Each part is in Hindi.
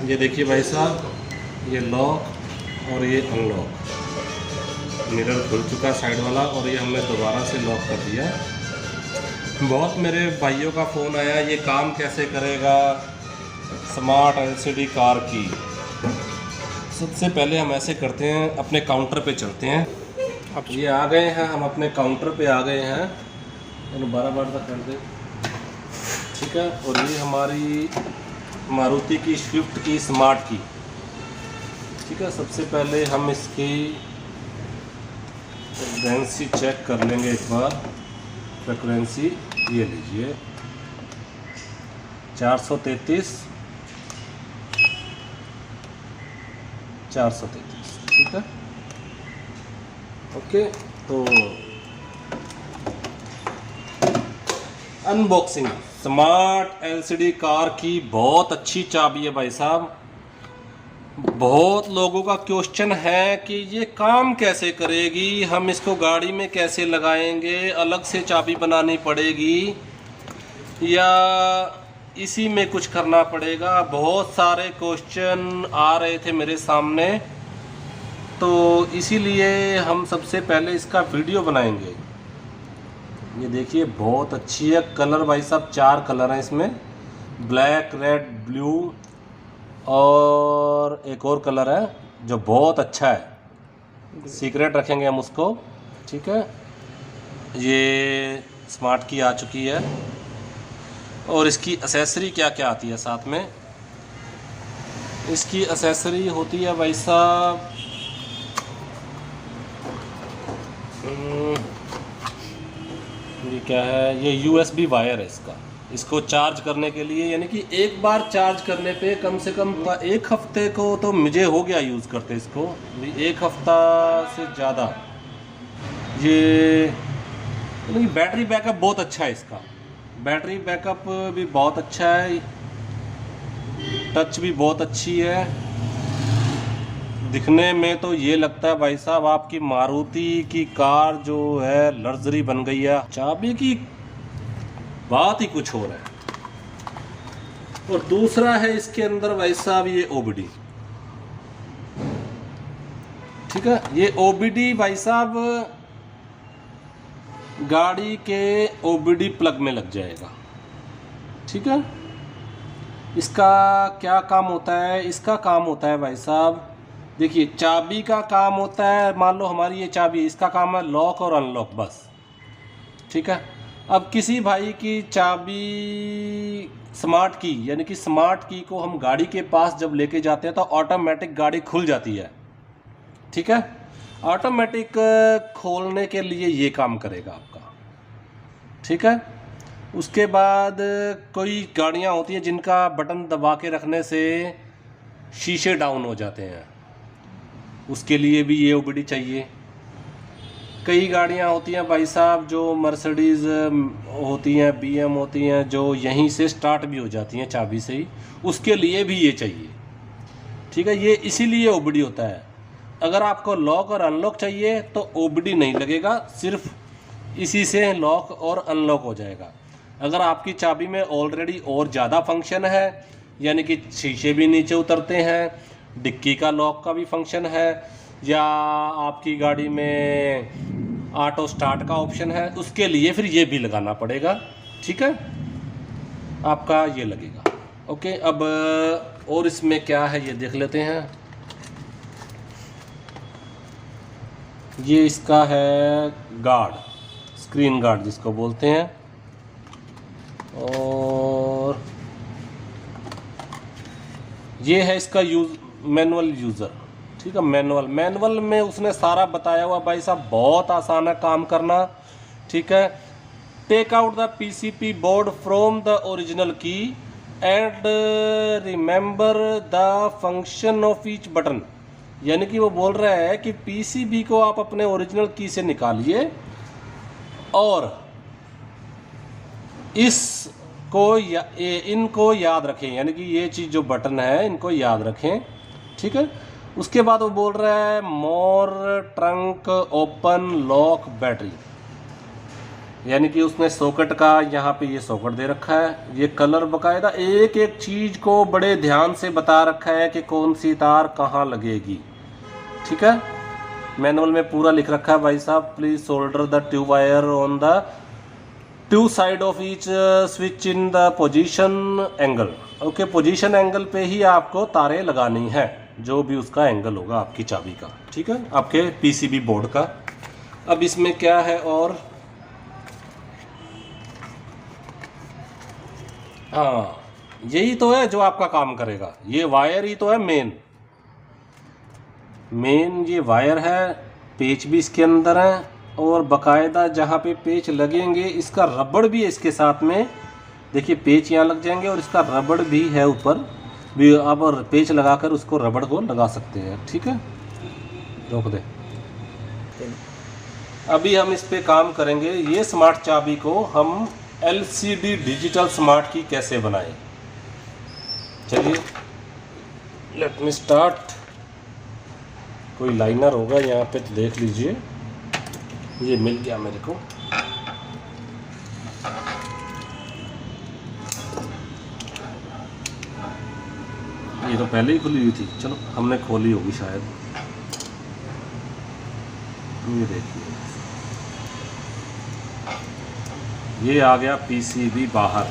ये देखिए भाई साहब, ये लॉक और ये अनलॉक, मिरर खुल चुका साइड वाला और ये हमने दोबारा से लॉक कर दिया। बहुत मेरे भाइयों का फ़ोन आया, ये काम कैसे करेगा स्मार्ट एलसीडी कार की। सबसे पहले हम ऐसे करते हैं, अपने काउंटर पे चलते हैं। अब ये आ गए हैं, हम अपने काउंटर पे आ गए हैं। 12 तक कर दे, ठीक है। और ये हमारी मारुति की स्विफ्ट की स्मार्ट की, ठीक है। सबसे पहले हम इसकी फ्रिक्वेंसी चेक कर लेंगे एक बार। फ्रिक्वेंसी ये लीजिए 433, ठीक है, ओके। तो अनबॉक्सिंग स्मार्ट एलसीडी कार की बहुत अच्छी चाबी है भाई साहब। बहुत लोगों का क्वेश्चन है कि ये काम कैसे करेगी, हम इसको गाड़ी में कैसे लगाएंगे, अलग से चाबी बनानी पड़ेगी या इसी में कुछ करना पड़ेगा। बहुत सारे क्वेश्चन आ रहे थे मेरे सामने, तो इसीलिए हम सबसे पहले इसका वीडियो बनाएंगे। ये देखिए बहुत अच्छी है, कलर भाई साहब 4 कलर हैं इसमें, ब्लैक, रेड, ब्लू और एक और कलर है जो बहुत अच्छा है, सीक्रेट रखेंगे हम उसको, ठीक है। ये स्मार्ट की आ चुकी है और इसकी एसेसरी क्या क्या आती है साथ में। इसकी एसेसरी होती है भाई साहब, ये क्या है, ये USB वायर है इसका। इसको चार्ज करने के लिए, यानी कि एक बार चार्ज करने पे कम से कम 1 हफ्ते को तो मुझे हो गया यूज़ करते इसको, 1 हफ्ता से ज़्यादा। ये यानी बैटरी बैकअप बहुत अच्छा है इसका, बैटरी बैकअप भी बहुत अच्छा है, टच भी बहुत अच्छी है। दिखने में तो ये लगता है भाई साहब आपकी मारुति की कार जो है लग्जरी बन गई है। चाबी की बात ही कुछ और है। और दूसरा है इसके अंदर भाई साहब ये OBD, ठीक है। ये OBD भाई साहब गाड़ी के OBD प्लग में लग जाएगा, ठीक है। इसका क्या काम होता है, इसका काम होता है भाई साहब, देखिए चाबी का काम होता है, मान लो हमारी ये चाबी, इसका काम है लॉक और अनलॉक बस, ठीक है। अब किसी भाई की चाबी स्मार्ट की, यानी कि स्मार्ट की को हम गाड़ी के पास जब लेके जाते हैं तो ऑटोमेटिक गाड़ी खुल जाती है, ठीक है। ऑटोमेटिक खोलने के लिए ये काम करेगा आपका, ठीक है। उसके बाद कोई गाड़ियाँ होती हैं जिनका बटन दबा के रखने से शीशे डाउन हो जाते हैं, उसके लिए भी ये OBD चाहिए। कई गाड़ियाँ होती हैं भाई साहब जो मर्सिडीज़ होती हैं, BM होती हैं, जो यहीं से स्टार्ट भी हो जाती हैं चाबी से ही, उसके लिए भी ये चाहिए, ठीक है। ये इसीलिए OBD होता है। अगर आपको लॉक और अनलॉक चाहिए तो OBD नहीं लगेगा, सिर्फ इसी से लॉक और अनलॉक हो जाएगा। अगर आपकी चाबी में ऑलरेडी और ज़्यादा फंक्शन है, यानी कि शीशे भी नीचे उतरते हैं, डिक्की का लॉक का भी फंक्शन है, या आपकी गाड़ी में ऑटो स्टार्ट का ऑप्शन है, उसके लिए फिर ये भी लगाना पड़ेगा, ठीक है। आपका ये लगेगा, ओके। अब और इसमें क्या है ये देख लेते हैं। ये इसका है गार्ड, स्क्रीन गार्ड जिसको बोलते हैं, और ये है इसका मैनुअल यूज़र, ठीक है। मैनुअल में उसने सारा बताया हुआ भाई साहब, बहुत आसान है काम करना, ठीक है। Take out the PCB board from the original key and remember the function of each button, यानी कि वो बोल रहा है कि PCB को आप अपने ओरिजिनल की से निकालिए और इनको याद रखें, यानी कि ये चीज़ जो बटन है इनको याद रखें, ठीक है। उसके बाद वो बोल रहा है मोर ट्रंक ओपन लॉक बैटरी, यानी कि उसने सॉकेट का यहाँ पे ये सॉकेट दे रखा है, ये कलर बकायदा एक एक चीज़ को बड़े ध्यान से बता रखा है कि कौन सी तार कहाँ लगेगी। ठीक है, मैनुअल में पूरा लिख रखा है भाई साहब, please solder the tube wire on the two side of each switch in the position angle. Okay, position angle पे ही आपको तारें लगानी है, जो भी उसका एंगल होगा आपकी चाबी का। ठीक है, आपके पीसीबी बोर्ड का। अब इसमें क्या है, और हाँ, यही तो है जो आपका काम करेगा, ये वायर ही तो है मेन ये वायर है। पेच भी इसके अंदर है, और बकायदा जहाँ पे पेच लगेंगे इसका रबड़ भी है इसके साथ में। देखिए पेच यहाँ लग जाएंगे, और इसका रबड़ भी है ऊपर भी, आप और पेच लगाकर उसको रबड़ को लगा सकते हैं। ठीक है, रोक दे। अभी हम इस पे काम करेंगे, ये स्मार्ट चाबी को हम LCD डिजिटल स्मार्ट की कैसे बनाएं। चलिए, लेट मी स्टार्ट। कोई लाइनर होगा यहाँ पे तो देख लीजिए, ये मिल गया मेरे को। ये तो पहले ही खुली हुई थी, चलो हमने खोली होगी शायद। ये देखिए, ये आ गया पीसीबी बाहर।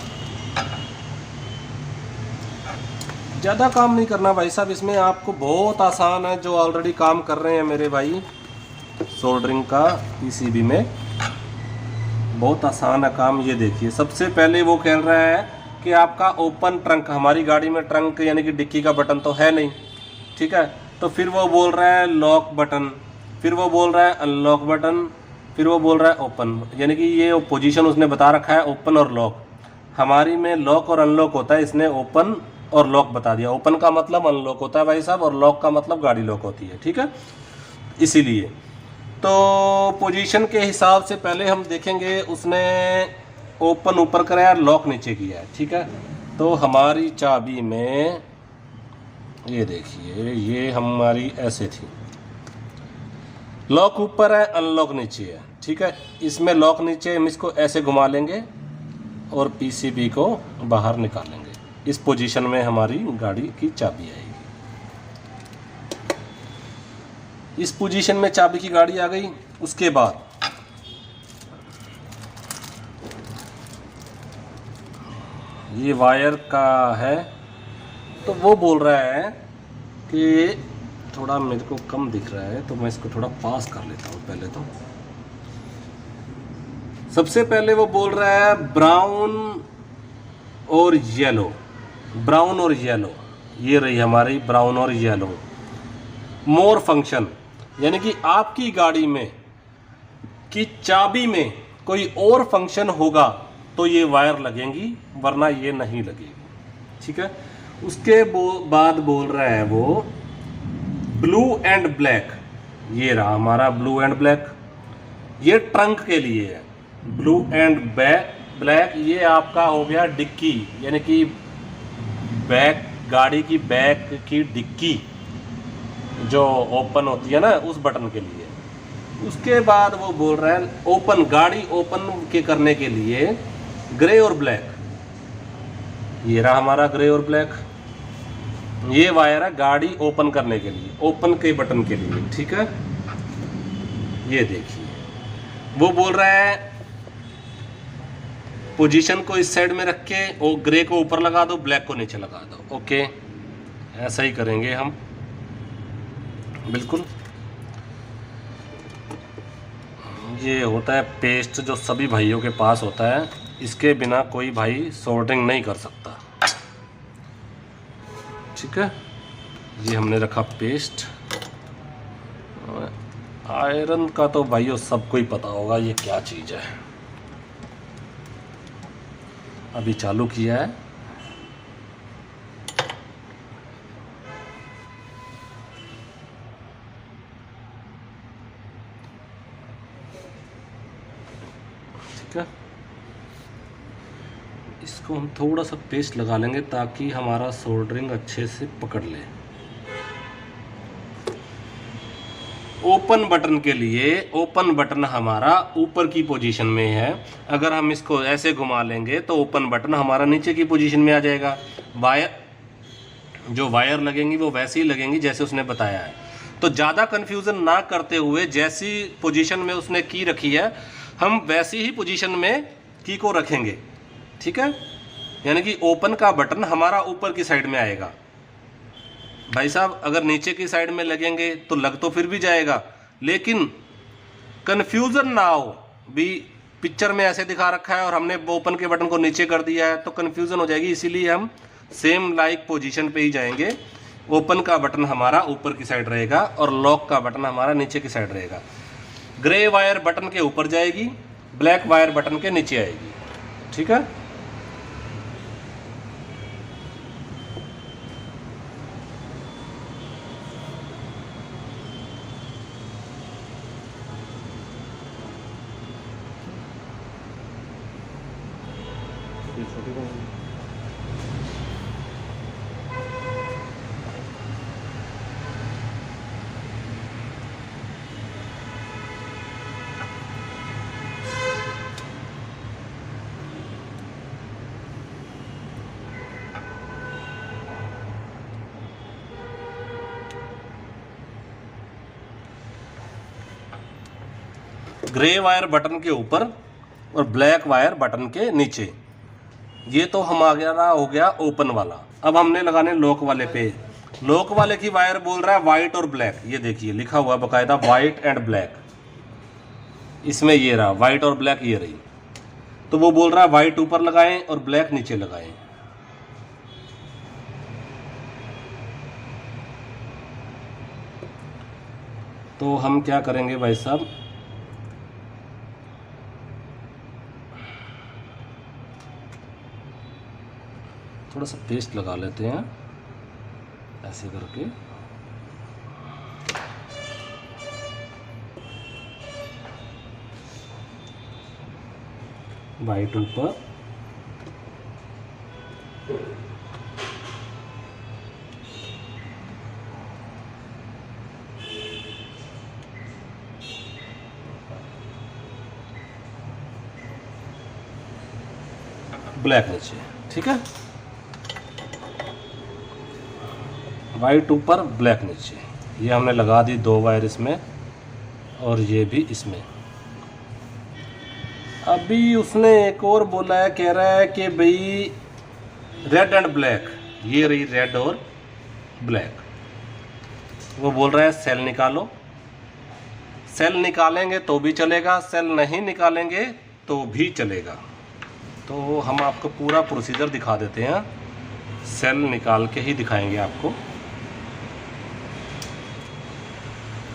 ज़्यादा काम नहीं करना भाई साहब इसमें, आपको बहुत आसान है। जो ऑलरेडी काम कर रहे हैं मेरे भाई सोल्डरिंग का पीसीबी में, बहुत आसान है काम। ये देखिए, सबसे पहले वो कह रहा है कि आपका ओपन ट्रंक, हमारी गाड़ी में ट्रंक यानी कि डिक्की का बटन तो है नहीं। ठीक है, तो फिर वो बोल रहा है लॉक बटन, फिर वो बोल रहा है अनलॉक बटन, फिर वो बोल रहा है ओपन, यानी कि ये पोजीशन उसने बता रखा है ओपन और लॉक। हमारी में लॉक और अनलॉक होता है, इसने ओपन और लॉक बता दिया। ओपन का मतलब अनलॉक होता है भाई साहब, और लॉक का मतलब गाड़ी लॉक होती है। ठीक है, इसीलिए तो पोजीशन के हिसाब से पहले हम देखेंगे, उसने ओपन ऊपर कराया, लॉक नीचे किया है। ठीक है, तो हमारी चाबी में ये देखिए, ये हमारी ऐसे थी, लॉक ऊपर है, अनलॉक नीचे है। ठीक है, इसमें लॉक नीचे, हम इसको ऐसे घुमा लेंगे और पीसीबी को बाहर निकालेंगे। इस पोजीशन में हमारी गाड़ी की चाबी आएगी। इस पोजीशन में चाबी की गाड़ी आ गई। उसके बाद ये वायर का है, तो वो बोल रहा है कि थोड़ा मेरे को कम दिख रहा है, तो मैं इसको थोड़ा पास कर लेता हूँ पहले। तो सबसे पहले वो बोल रहा है ब्राउन और येलो, ब्राउन और येलो, ये रही हमारी ब्राउन और येलो। मोर फंक्शन, यानी कि आपकी गाड़ी में की चाबी में कोई और फंक्शन होगा तो ये वायर लगेंगी, वरना ये नहीं लगेगी। ठीक है, उसके बाद बोल रहा है वो ब्लू एंड ब्लैक, ये रहा हमारा ब्लू एंड ब्लैक, ये ट्रंक के लिए है। ब्लू एंड ब्लैक ये आपका हो गया डिक्की, यानी कि बैक, गाड़ी की बैक की डिक्की जो ओपन होती है ना, उस बटन के लिए। उसके बाद वो बोल रहा है ओपन, गाड़ी ओपन के करने के लिए ग्रे और ब्लैक, ये रहा हमारा ग्रे और ब्लैक। ये वायर है गाड़ी ओपन करने के लिए, ओपन के बटन के लिए। ठीक है, ये देखिए, वो बोल रहा है पोजीशन को इस साइड में रख के वो ग्रे को ऊपर लगा दो, ब्लैक को नीचे लगा दो। ओके, ऐसा ही करेंगे हम, बिल्कुल। ये होता है पेस्ट जो सभी भाइयों के पास होता है, इसके बिना कोई भाई सोल्डरिंग नहीं कर सकता। ठीक है, ये हमने रखा पेस्ट। आयरन का तो भाइयों सबको ही पता होगा ये क्या चीज़ है। अभी चालू किया है, ठीक है। इसको हम थोड़ा सा पेस्ट लगा लेंगे ताकि हमारा सोल्डरिंग अच्छे से पकड़ ले। ओपन बटन के लिए ओपन बटन हमारा ऊपर की पोजीशन में है। अगर हम इसको ऐसे घुमा लेंगे तो ओपन बटन हमारा नीचे की पोजीशन में आ जाएगा। जो वायर लगेंगी वो वैसे ही लगेंगी जैसे उसने बताया है। तो ज़्यादा कन्फ्यूज़न ना करते हुए जैसी पोजीशन में उसने की रखी है हम वैसी ही पोजीशन में की को रखेंगे। ठीक है, यानी कि ओपन का बटन हमारा ऊपर की साइड में आएगा। भाई साहब अगर नीचे की साइड में लगेंगे तो लग तो फिर भी जाएगा, लेकिन कन्फ्यूज़न ना हो भी पिक्चर में ऐसे दिखा रखा है और हमने ओपन के बटन को नीचे कर दिया है तो कन्फ्यूज़न हो जाएगी। इसीलिए हम सेम लाइक पोजीशन पे ही जाएंगे। ओपन का बटन हमारा ऊपर की साइड रहेगा और लॉक का बटन हमारा नीचे की साइड रहेगा। ग्रे वायर बटन के ऊपर जाएगी, ब्लैक वायर बटन के नीचे आएगी। ठीक है, ग्रे वायर बटन के ऊपर और ब्लैक वायर बटन के नीचे। ये तो हमारा हो गया ओपन वाला। अब हमने लगाने लॉक वाले पे। लॉक वाले की वायर बोल रहा है वाइट और ब्लैक। ये देखिए लिखा हुआ बकायदा वाइट एंड ब्लैक। इसमें ये रहा वाइट और ब्लैक, ये रही। तो वो बोल रहा है वाइट ऊपर लगाएं और ब्लैक नीचे लगाएं। तो हम क्या करेंगे भाई साहब, थोड़ा सा पेस्ट लगा लेते हैं ऐसे करके। वाइट ऊपर, ब्लैक नीचे। ठीक है, वाइट ऊपर ब्लैक नीचे। ये हमने लगा दी 2 वायर इसमें और ये भी इसमें। अभी उसने एक और बोला है, कह रहा है कि भाई रेड एंड ब्लैक। ये रही रेड और ब्लैक। वो बोल रहा है सेल निकालो। सेल निकालेंगे तो भी चलेगा, सेल नहीं निकालेंगे तो भी चलेगा। तो हम आपको पूरा प्रोसीजर दिखा देते हैं। सेल निकाल के ही दिखाएंगे आपको।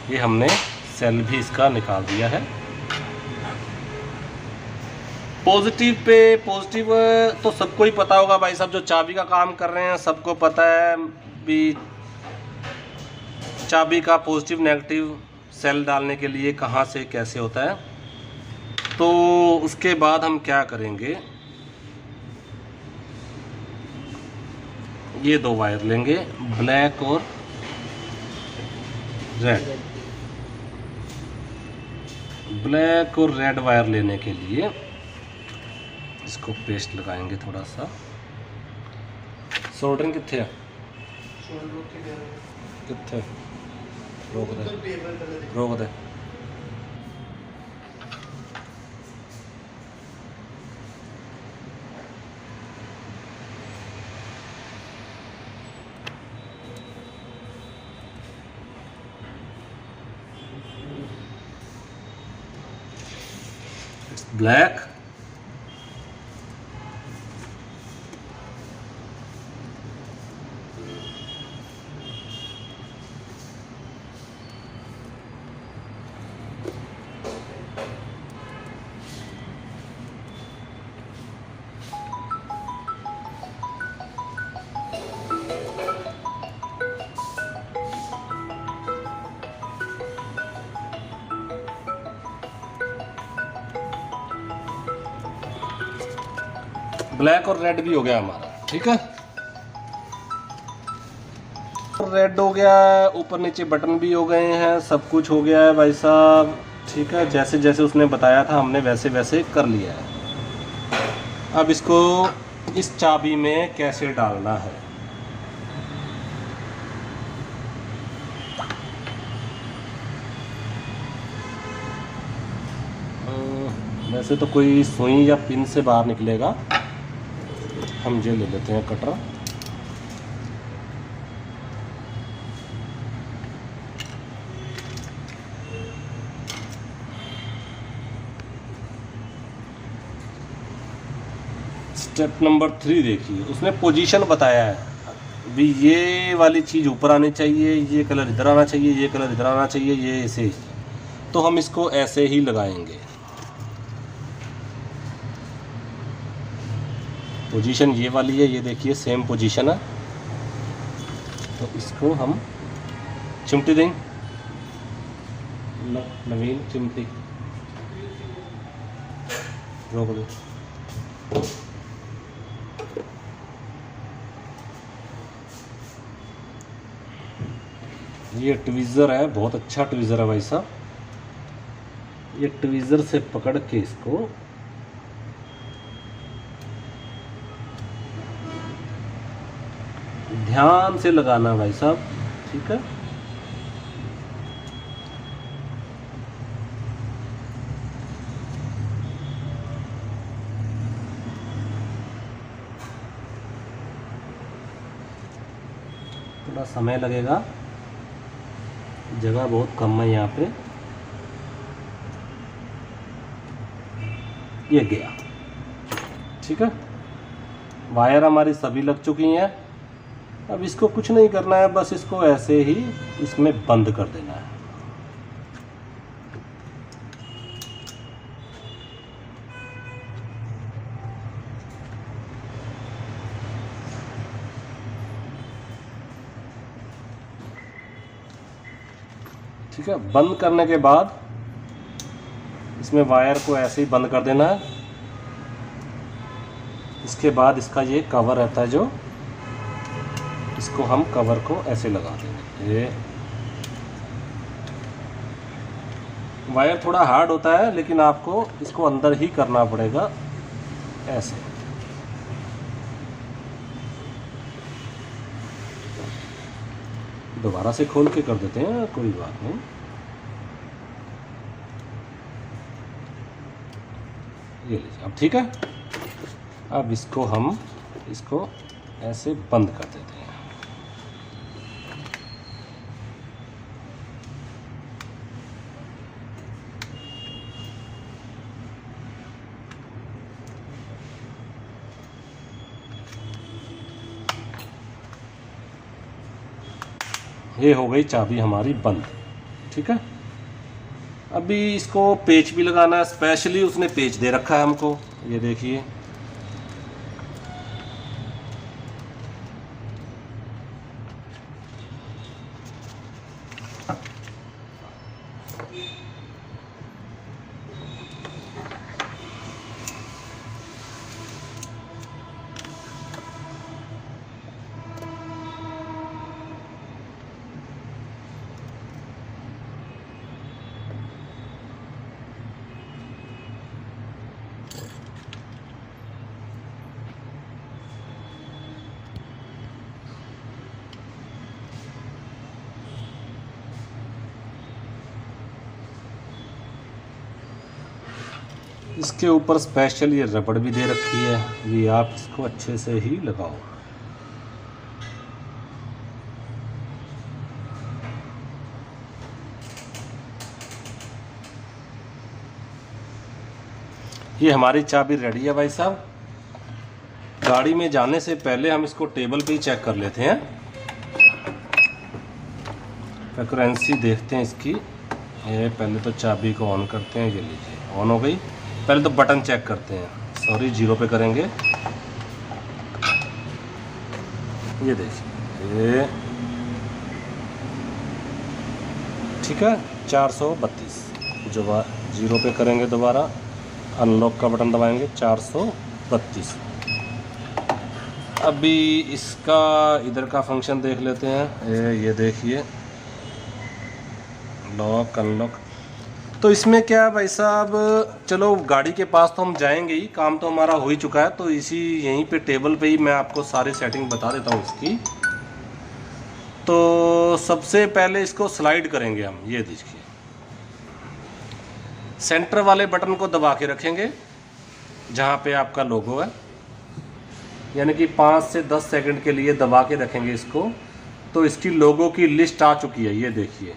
ये हमने सेल भी इसका निकाल दिया है। पॉजिटिव पे, पॉजिटिव तो सबको ही पता होगा भाई साहब, जो चाबी का काम कर रहे हैं सबको पता है भी चाबी का पॉजिटिव नेगेटिव सेल डालने के लिए कहाँ से कैसे होता है। तो उसके बाद हम क्या करेंगे, ये 2 वायर लेंगे ब्लैक और रेड। ब्लैक और रेड वायर लेने के लिए इसको पेस्ट लगाएंगे थोड़ा सा। सोल्डरिंग कितने है, कितने रोक दे। ब्लैक ब्लैक और रेड भी हो गया हमारा। ठीक है, रेड हो गया है, ऊपर नीचे बटन भी हो गए हैं, सब कुछ हो गया है भाई साहब। ठीक है, जैसे जैसे उसने बताया था हमने वैसे वैसे कर लिया है। अब इसको इस चाबी में कैसे डालना है। वैसे तो कोई सुई या पिन से बाहर निकलेगा, हम ये ले लेते हैं कटर। स्टेप नंबर 3 देखिए, उसने पोजीशन बताया है भी ये वाली चीज़ ऊपर आनी चाहिए, ये कलर इधर आना चाहिए, ये कलर इधर आना चाहिए, ये ऐसे। तो हम इसको ऐसे ही लगाएंगे। पोजीशन ये वाली है, ये देखिए सेम पोजीशन है। तो इसको हम चिमटी देंगे, नवीन चिमटी रोक दो। ये ट्वीज़र है, बहुत अच्छा ट्वीज़र है भाई साहब। ये ट्वीज़र से पकड़ के इसको ध्यान से लगाना भाई साहब, ठीक है। थोड़ा समय लगेगा, जगह बहुत कम है यहाँ पे। ये गया, ठीक है। वायर हमारी सभी लग चुकी हैं। अब इसको कुछ नहीं करना है, बस इसको ऐसे ही इसमें बंद कर देना है। ठीक है, बंद करने के बाद इसमें वायर को ऐसे ही बंद कर देना है। इसके बाद इसका ये कवर रहता है जो, इसको हम कवर को ऐसे लगा देंगे। ये वायर थोड़ा हार्ड होता है, लेकिन आपको इसको अंदर ही करना पड़ेगा ऐसे। दोबारा से खोल के कर देते हैं, कोई बात नहीं। ये लीजिए, अब ठीक है। अब इसको हम इसको ऐसे बंद कर देते हैं। ये हो गई चाबी हमारी बंद, ठीक है। अभी इसको पेच भी लगाना है, स्पेशली उसने पेच दे रखा है हमको, ये देखिए। इसके ऊपर स्पेशल ये रबड़ भी दे रखी है, भी आप इसको अच्छे से ही लगाओ। ये हमारी चाबी रेडी है भाई साहब। गाड़ी में जाने से पहले हम इसको टेबल पे ही चेक कर लेते हैं, फ्रीक्वेंसी देखते हैं इसकी। ये पहले तो चाबी को ऑन करते हैं, ये लीजिए ऑन हो गई। पहले तो बटन चेक करते हैं, सॉरी 0 पे करेंगे। ये देखिए, ठीक है 432। जो 0 पे करेंगे, दोबारा अनलॉक का बटन दबाएंगे, 432। अभी इसका इधर का फंक्शन देख लेते हैं। ये देखिए, लॉक अनलॉक। तो इसमें क्या है भाई साहब, चलो गाड़ी के पास तो हम जाएंगे ही, काम तो हमारा हो ही चुका है। तो इसी यहीं पे टेबल पे ही मैं आपको सारी सेटिंग बता देता हूँ इसकी। तो सबसे पहले इसको स्लाइड करेंगे हम। ये देखिए, सेंटर वाले बटन को दबा के रखेंगे जहाँ पे आपका लोगो है, यानी कि 5 से 10 सेकंड के लिए दबा के रखेंगे इसको। तो इसकी लोगो की लिस्ट आ चुकी है। ये देखिए,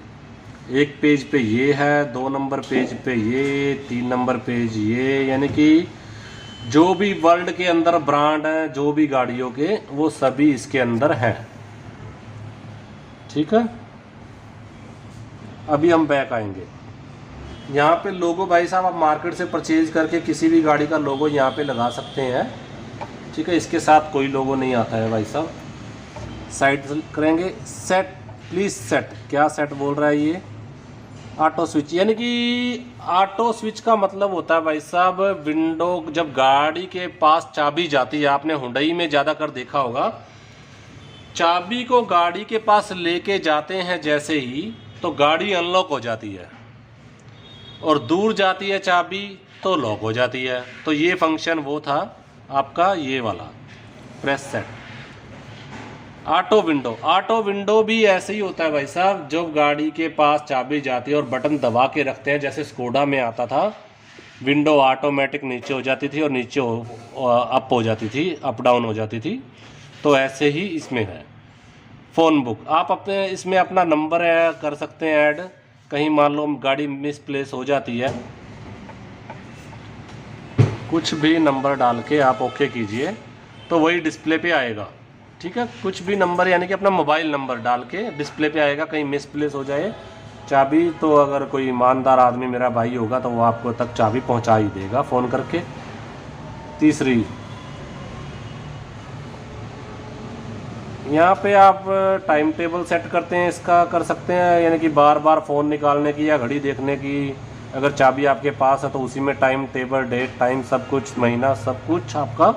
एक पेज पे ये है, 2 नंबर पेज पे ये, 3 नंबर पेज ये, यानी कि जो भी वर्ल्ड के अंदर ब्रांड हैं, जो भी गाड़ियों के, वो सभी इसके अंदर हैं। ठीक है, अभी हम बैक आएंगे। यहाँ पे लोगो भाई साहब आप मार्केट से परचेज करके किसी भी गाड़ी का लोगो यहाँ पे लगा सकते हैं। ठीक है, इसके साथ कोई लोगो नहीं आता है भाई साहब। साइड करेंगे, सेट प्लीज़ सेट। क्या सेट बोल रहा है ये? ऑटो स्विच, यानी कि ऑटो स्विच का मतलब होता है भाई साहब, विंडो जब गाड़ी के पास चाबी जाती है, आपने हुंडई में ज़्यादा कर देखा होगा, चाबी को गाड़ी के पास लेके जाते हैं जैसे ही, तो गाड़ी अनलॉक हो जाती है, और दूर जाती है चाबी तो लॉक हो जाती है। तो ये फंक्शन वो था आपका, ये वाला प्रेस सेट। ऑटो विंडो भी ऐसे ही होता है भाई साहब, जब गाड़ी के पास चाबी जाती है और बटन दबा के रखते हैं, जैसे स्कोडा में आता था, विंडो ऑटोमेटिक नीचे हो जाती थी और नीचे अप हो जाती थी, अप डाउन हो जाती थी। तो ऐसे ही इसमें है। फ़ोन बुक, आप अपने इसमें अपना नंबर कर सकते हैं ऐड। कहीं मान लो गाड़ी मिसप्लेस हो जाती है, कुछ भी नंबर डाल के आप ओके कीजिए तो वही डिस्प्ले पे आएगा। ठीक है, कुछ भी नंबर, यानी कि अपना मोबाइल नंबर डाल के डिस्प्ले पे आएगा। कहीं मिसप्लेस हो जाए चाबी, तो अगर कोई ईमानदार आदमी मेरा भाई होगा तो वो आपको तक चाबी पहुंचा ही देगा फ़ोन करके। तीसरी, यहाँ पे आप टाइम टेबल सेट करते हैं, इसका कर सकते हैं, यानी कि बार बार फ़ोन निकालने की या घड़ी देखने की। अगर चाबी आपके पास है तो उसी में टाइम टेबल, डेट, टाइम, सब कुछ, महीना, सब कुछ आपका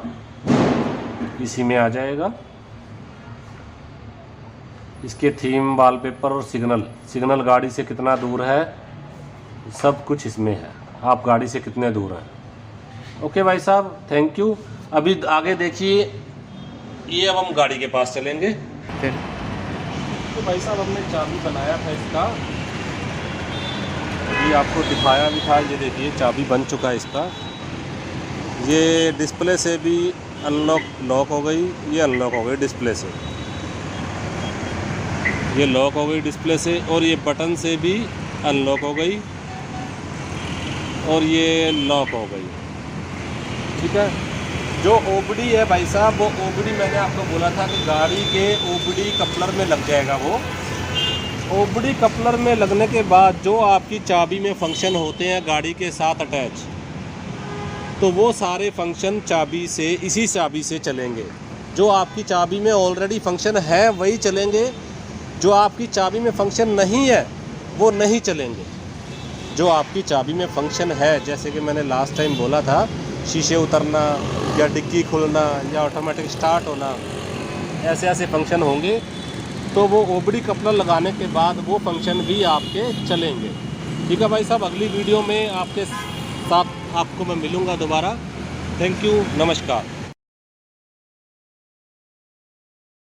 इसी में आ जाएगा। इसके थीम, वॉलपेपर और सिग्नल गाड़ी से कितना दूर है, सब कुछ इसमें है। आप गाड़ी से कितने दूर हैं। ओके भाई साहब, थैंक यू। अभी आगे देखिए, ये अब हम गाड़ी के पास चलेंगे। तो भाई साहब हमने चाबी बनाया था इसका, ये आपको दिखाया भी था। ये देखिए, चाबी बन चुका है इसका। ये डिस्प्ले से भी लॉक हो गई, ये अनलॉक हो गई डिस्प्ले से, ये लॉक हो गई डिस्प्ले से, और ये बटन से भी अनलॉक हो गई, और ये लॉक हो गई। ठीक है, जो ओबडी है भाई साहब, वो ओबडी मैंने आपको बोला था कि गाड़ी के ओबडी कपलर में लग जाएगा। वो ओबडी कपलर में लगने के बाद जो आपकी चाबी में फंक्शन होते हैं गाड़ी के साथ अटैच, तो वो सारे फंक्शन चाबी से, इसी चाबी से चलेंगे। जो आपकी चाबी में ऑलरेडी फंक्शन है वही चलेंगे, जो आपकी चाबी में फंक्शन नहीं है वो नहीं चलेंगे। जो आपकी चाबी में फंक्शन है, जैसे कि मैंने लास्ट टाइम बोला था, शीशे उतरना या डिग्गी खुलना या ऑटोमेटिक स्टार्ट होना, ऐसे ऐसे फंक्शन होंगे, तो वो ओबडी कपलर लगाने के बाद वो फंक्शन भी आपके चलेंगे। ठीक है भाई साहब, अगली वीडियो में आपके साथ आपको मैं मिलूँगा दोबारा। थैंक यू, नमस्कार।